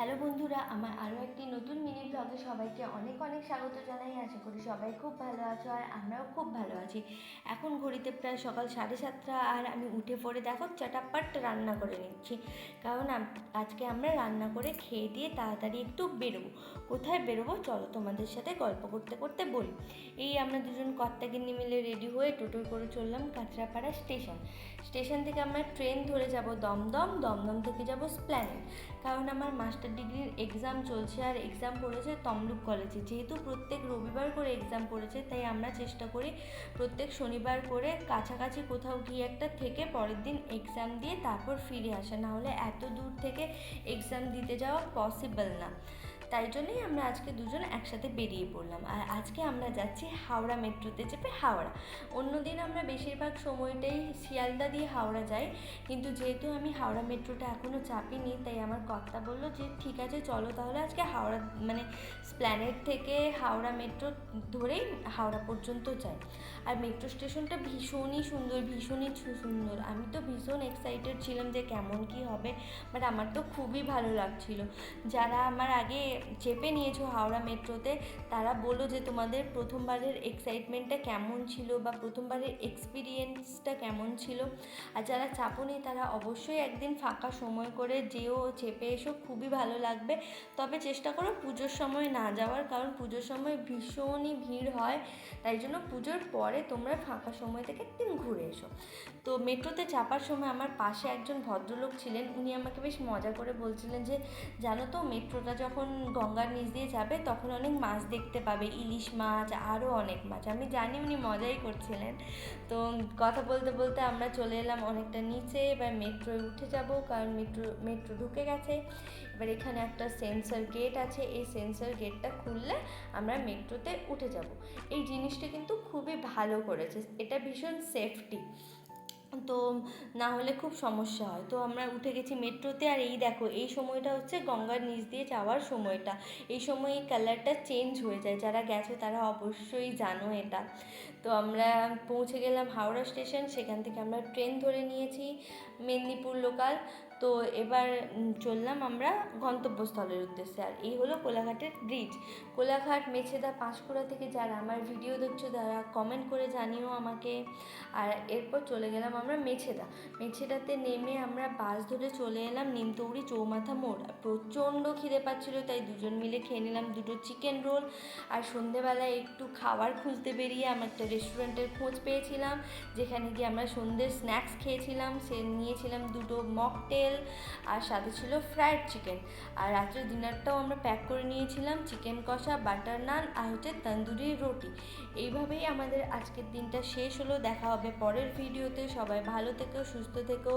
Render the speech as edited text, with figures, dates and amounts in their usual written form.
Hello বন্ধুরা, আমার আরও একটি নতুন মিনি ব্লগে সবাইকে অনেক অনেক স্বাগত জানাই। আশা করি সবাই খুব ভালো আছো আর আমরাও খুব ভালো আছি। এখন ঘড়িতে প্রায় সকাল 7:30 আর আমি উঠে পড়ে দেখো চটাপট রান্না করে নিচ্ছি। কারণ আজকে আমরা রান্না করে খেয়ে দিয়ে তাড়াতাড়ি একটু বেরোবো। কোথায় বেরোবো চলো তোমাদের সাথে গল্প করতে করতে বলি। এই আমরা দুজন কর্তাগিন্নি মিলে রেডি হয়ে টোটোয় করে চললাম কাঁচরাপাড়া স্টেশন থেকে আমরা ট্রেন ধরে যাব দমদম থেকে যাব স্প্ল্যানেড। কারণ আমার মাস্টার ডিগ্রির এক্সাম চলছে আর এক্সাম পড়েছে তমলুক কলেজে। যেহেতু প্রত্যেক রবিবার করে এক্সাম পড়েছে, তাই আমরা চেষ্টা করি প্রত্যেক শনিবার করে কাছাকাছি কোথাও গিয়ে একটা থেকে পরের দিন এক্সাম দিয়ে তারপর ফিরে আসা, না হলে এত দূর থেকে এক্সাম দিতে যাওয়া পসিবল না। তাই জন্যই আমরা আজকে দুজন একসাথে বেরিয়ে পড়লাম। আর আজকে আমরা যাচ্ছি হাওড়া মেট্রোতে চেপে হাওড়া। অন্যদিন আমরা বেশিরভাগ সময়টাই শিয়ালদা দিয়ে হাওড়া যাই, কিন্তু যেহেতু আমি হাওড়া মেট্রোটা এখনও চাপিনি, তাই আমার কর্তা বললো যে ঠিক আছে চলো তাহলে আজকে হাওড়া স্প্ল্যানেড থেকে হাওড়া মেট্রো ধরেই হাওড়া পর্যন্ত যাই। আর মেট্রো স্টেশনটা ভীষণই সুন্দর। আমি তো ভীষণ এক্সাইটেড ছিলাম যে কেমন কি হবে, বাট আমার তো খুবই ভালো লাগছিল। যারা আমার আগে চেপে নিয়েছো হাওড়া মেট্রোতে, তারা বলো যে তোমাদের প্রথমবারের এক্সাইটমেন্টটা কেমন ছিল বা প্রথমবারের এক্সপিরিয়েন্সটা কেমন ছিল। আর যারা চাপোনি তারা অবশ্যই একদিন ফাঁকা সময় করে যেও, চেপে এসো, খুবই ভালো লাগবে। তবে চেষ্টা করো পুজোর সময় না যাওয়ার, কারণ পুজোর সময় ভীষণই ভিড় হয়। তাই জন্য পুজোর পরে তোমরা ফাঁকা সময় থেকে একদিন ঘুরে এসো। তো মেট্রোতে চাপার সময় আমার পাশে একজন ভদ্রলোক ছিলেন, উনি আমাকে বেশ মজা করে বলছিলেন যে জানো তো মেট্রোটা যখন গঙ্গার নিচ দিয়ে যাবে তখন অনেক মাছ দেখতে পাবে, ইলিশ মাছ আরও অনেক মাছ। আমি জানি উনি মজাই করছিলেন। তো কথা বলতে বলতে আমরা চলে এলাম অনেকটা নিচে। এবার মেট্রোয় উঠে যাব, কারণ মেট্রো ঢুকে গেছে। এবার এখানে একটা সেন্সর গেট আছে, এই সেন্সর গেটটা খুললে আমরা মেট্রোতে উঠে যাব। এই জিনিসটা কিন্তু খুবই ভালো করেছে, এটা ভীষণ সেফটি, তো না হলে খুব সমস্যা হয়। তো আমরা উঠে গেছি মেট্রোতে। আর এই দেখো, এই সময়টা হচ্ছে গঙ্গার নিচ দিয়ে যাওয়ার সময়টা। এই সময় এই কালারটা চেঞ্জ হয়ে যায়, যারা গেছে তারা অবশ্যই জানো এটা। তো আমরা পৌঁছে গেলাম হাওড়া স্টেশন। সেখান থেকে আমরা ট্রেন ধরে নিয়েছি মেদিনীপুর লোকাল। তো এবার চললাম আমরা গন্তব্যস্থলের উদ্দেশ্যে। আর এই হলো কোলাঘাটের ব্রিজ। কোলাঘাট, মেছেদা, পাঁশকুড়া থেকে যারা আমার ভিডিও দেখছো তারা কমেন্ট করে জানিও আমাকে। আর এরপর চলে গেলাম আমরা মেছেদাতে নেমে আমরা বাস ধরে চলে এলাম নিমতৌড়ি চৌমাথা মোড়। প্রচণ্ড খিদে পাচ্ছিলো, তাই দুজন মিলে খেয়ে নিলাম দুটো চিকেন রোল। আর সন্ধেবেলায় একটু খাবার খুঁজতে বেরিয়ে আমরা একটা রেস্টুরেন্টের খোঁজ পেয়েছিলাম, যেখানে গিয়ে আমরা সন্ধ্যের স্ন্যাক্স খেয়েছিলাম। নিয়েছিলাম দুটো মকটেল, আর সাথে ছিল ফ্রায়েড চিকেন। আর রাত্রের ডিনারটাও আমরা প্যাক করে নিয়েছিলাম চিকেন কষা, বাটার নান আর হচ্ছে তন্দুরি রুটি। এইভাবেই আমাদের আজকের দিনটা শেষ হলো। দেখা হবে পরের ভিডিওতে। সবাই ভালো থেকো, সুস্থ থেকো।